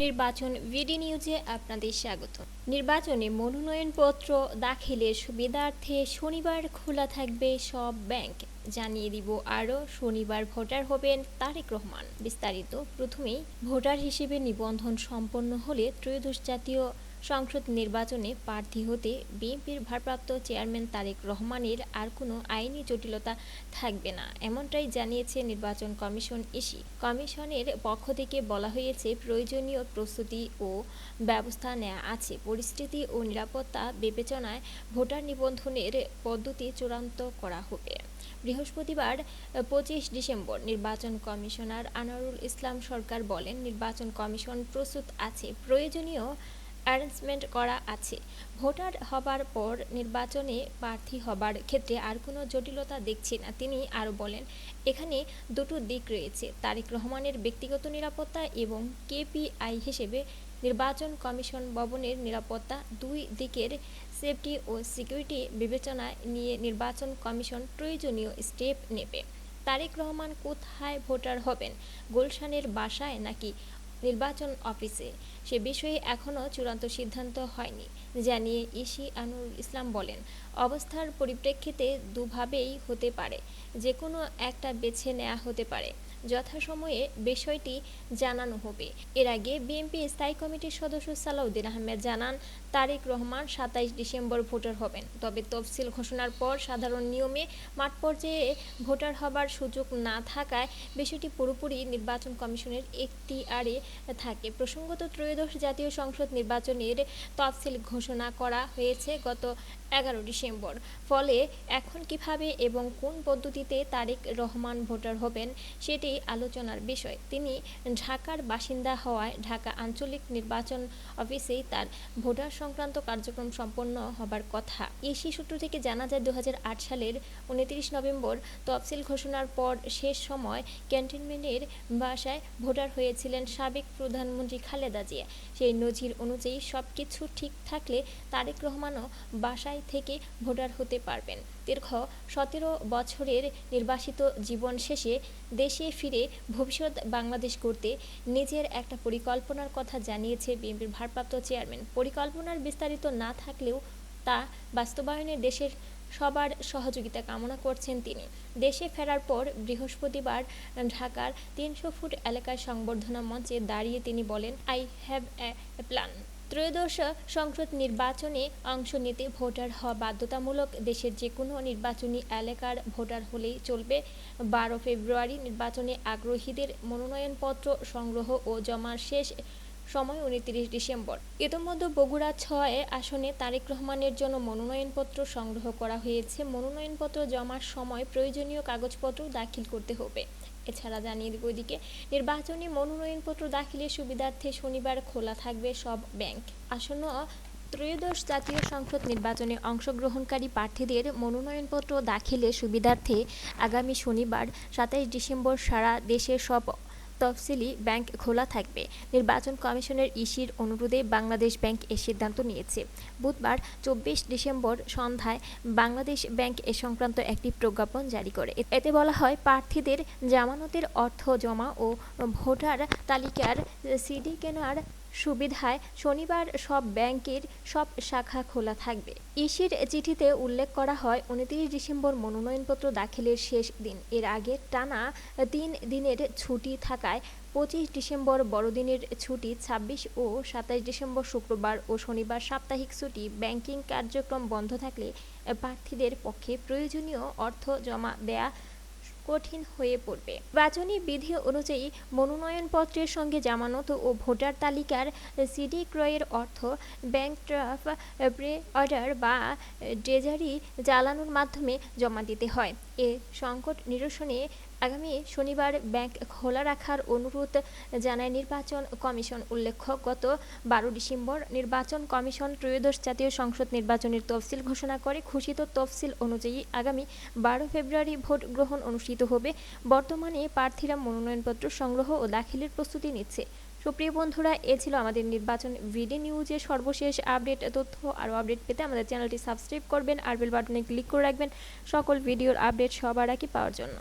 নির্বাচন ভিডি নিউজে আপনাদের স্বাগত। নির্বাচনে মনোনয়নপত্র দাখিলের সুবিধার্থে শনিবার খোলা থাকবে সব ব্যাংক, জানিয়ে দিব আরও। শনিবার ভোটার হবেন তারেক রহমান। বিস্তারিত। প্রথমেই ভোটার হিসেবে নিবন্ধন সম্পন্ন হলে ত্রয়োদশ জাতীয় সংসদ নির্বাচনে প্রার্থী হতে বিএনপির ভারপ্রাপ্ত চেয়ারম্যান তারেক রহমানের আর কোনো আইনি জটিলতা থাকবে না, এমনটাই জানিয়েছে নির্বাচন কমিশন ইসি। কমিশনের পক্ষ থেকে বলা হয়েছে, প্রয়োজনীয় প্রস্তুতি ও ব্যবস্থা নেওয়া আছে। পরিস্থিতি ও নিরাপত্তা বিবেচনায় ভোটার নিবন্ধনের পদ্ধতি চূড়ান্ত করা হবে। বৃহস্পতিবার 25 ডিসেম্বর নির্বাচন কমিশনার আনোয়ারুল ইসলাম সরকার বলেন, নির্বাচন কমিশন প্রস্তুত আছে, প্রয়োজনীয় অ্যারেঞ্জমেন্ট করা আছে। ভোটার হবার পর নির্বাচনে প্রার্থী হবার ক্ষেত্রে আর কোনো জটিলতা দেখছি না। তিনি আরও বলেন, এখানে দুটো দিক রয়েছে, তারেক রহমানের ব্যক্তিগত নিরাপত্তা এবং কেপিআই হিসেবে নির্বাচন কমিশন ভবনের নিরাপত্তা। দুই দিকের সেফটি ও সিকিউরিটি বিবেচনায় নিয়ে নির্বাচন কমিশন প্রয়োজনীয় স্টেপ নেবে। তারেক রহমান কোথায় ভোটার হবেন, গুলশানের বাসায় নাকি নির্বাচন অফিসে, সে বিষয়ে এখনও চূড়ান্ত সিদ্ধান্ত হয়নি, জানিয়ে ইসি আনোয়ারুল ইসলাম বলেন, অবস্থার পরিপ্রেক্ষিতে দুভাবেই হতে পারে, যে কোনো একটা বেছে নেওয়া হতে পারে। যথাসময়ে বিষয়টি জানানো হবে। এর আগে বিএনপি স্থায়ী কমিটির সদস্য সালাউদ্দিন আহমেদ জানান, তারেক রহমান 27 ডিসেম্বর ভোটার হবেন। তবে তফসিল ঘোষণার পর সাধারণ নিয়মে মাঠ পর্যায়ে ভোটার হবার সুযোগ না থাকায় বিষয়টি পুরোপুরি নির্বাচন কমিশনের এখতিয়ারে থাকে। প্রসঙ্গত, ত্রয়োদশ জাতীয় সংসদ নির্বাচনের তফসিল ঘোষণা করা হয়েছে গত 11 ডিসেম্বর। ফলে এখন কিভাবে এবং কোন পদ্ধতিতে তারেক রহমান ভোটার হবেন সেটি আলোচনার বিষয়। তিনি ঢাকার বাসিন্দা হওয়ায় ঢাকা আঞ্চলিক নির্বাচন অফিসেই তার ভোটার সংক্রান্ত কার্যক্রম সম্পন্ন হবার কথা। ইসি সূত্র থেকে জানা যায়, 2008 সালের 29 নভেম্বর তফসিল ঘোষণার পর শেষ সময় ক্যান্টনমেন্টের বাসায় ভোটার হয়েছিলেন সাবেক প্রধানমন্ত্রী খালেদা জিয়া। সেই নজির অনুযায়ী সবকিছু ঠিক থাকলে তারেক রহমানও বাসায় থেকে ভোটার হতে পারবেন। দীর্ঘ 17 বছরের নির্বাসিত জীবন শেষে দেশে ফিরে ভবিষ্যৎ বাংলাদেশ গড়তে নিজের একটা পরিকল্পনার কথা জানিয়েছে বিএনপির ভারপ্রাপ্ত চেয়ারম্যান। পরিকল্পনার বিস্তারিত না থাকলেও তা বাস্তবায়নে দেশের সবার সহযোগিতা কামনা করছেন তিনি। দেশে ফেরার পর বৃহস্পতিবার ঢাকার 300 ফুট এলাকায় সংবর্ধনা মঞ্চে দাঁড়িয়ে তিনি বলেন, আই হ্যাভ এ প্ল্যান। ত্রয়োদশ সংসদ নির্বাচনে অংশ নিতে ভোটার হওয়া বাধ্যতামূলক। দেশের যে কোনো নির্বাচনী এলাকার ভোটার হলেই চলবে। 12 ফেব্রুয়ারি নির্বাচনে আগ্রহীদের মনোনয়নপত্র সংগ্রহ ও জমার শেষ সময় 29 ডিসেম্বর। ইতোমধ্যে বগুড়া 6 আসনে তারেক রহমানের জন্য মনোনয়নপত্র সংগ্রহ করা হয়েছে। মনোনয়নপত্র জমার সময় প্রয়োজনীয় কাগজপত্র দাখিল করতে হবে। এছাড়া জানিয়ে দিব, ওইদিকে নির্বাচনী মনোনয়নপত্র দাখিলের সুবিধার্থে শনিবার খোলা থাকবে সব ব্যাংক। আসন্ন ত্রয়োদশ জাতীয় সংসদ নির্বাচনে অংশগ্রহণকারী প্রার্থীদের মনোনয়নপত্র দাখিলের সুবিধার্থে আগামী শনিবার 27 ডিসেম্বর সারা দেশের সব তফসিলি ব্যাংক খোলা থাকবে। নির্বাচন কমিশনের ইসির অনুরোধে বাংলাদেশ ব্যাংক এ সিদ্ধান্ত নিয়েছে। বুধবার 24 ডিসেম্বর সন্ধ্যায় বাংলাদেশ ব্যাংক এ সংক্রান্ত একটি প্রজ্ঞাপন জারি করে। এতে বলা হয়, প্রার্থীদের জামানতের অর্থ জমা ও ভোটার তালিকার সিডি কেনার সুবিধায় শনিবার সব ব্যাংকের সব শাখা খোলা থাকবে। ইসির চিঠিতে উল্লেখ করা হয়, 29 ডিসেম্বর মনোনয়নপত্র দাখিলের শেষ দিন। এর আগে টানা 3 দিনের ছুটি থাকায় 25 ডিসেম্বর বড়দিনের ছুটি, 26 ও 27 ডিসেম্বর শুক্রবার ও শনিবার সাপ্তাহিক ছুটি। ব্যাংকিং কার্যক্রম বন্ধ থাকলে প্রার্থীদের পক্ষে প্রয়োজনীয় অর্থ জমা দেয়া কঠিন হয়ে পড়বে। নির্বাচনী বিধি অনুযায়ী মনোনয়নপত্রের সঙ্গে জামানত ও ভোটার তালিকার সিডি ক্রয়ের অর্থ ব্যাংক ড্রাফট, প্রে অর্ডার বা ট্রেজারি চালানোর মাধ্যমে জমা দিতে হয়। এ সংকট নিরসনে আগামী শনিবার ব্যাংক খোলা রাখার অনুরোধ জানায় নির্বাচন কমিশন। উল্লেখ্য, গত 12 ডিসেম্বর নির্বাচন কমিশন ত্রয়োদশ জাতীয় সংসদ নির্বাচনের তফসিল ঘোষণা করে। ঘোষিত তফসিল অনুযায়ী আগামী 12 ফেব্রুয়ারি ভোট গ্রহণ অনুষ্ঠিত হবে। বর্তমানে প্রার্থীরা মনোনয়নপত্র সংগ্রহ ও দাখিলের প্রস্তুতি নিচ্ছে। সুপ্রিয় বন্ধুরা, এ ছিল আমাদের নির্বাচন ভিডি নিউজের সর্বশেষ আপডেট তথ্য। আরও আপডেট পেতে আমাদের চ্যানেলটি সাবস্ক্রাইব করবেন আর বেল বাটনে ক্লিক করে রাখবেন সকল ভিডিওর আপডেট সবার আগে পাওয়ার জন্য।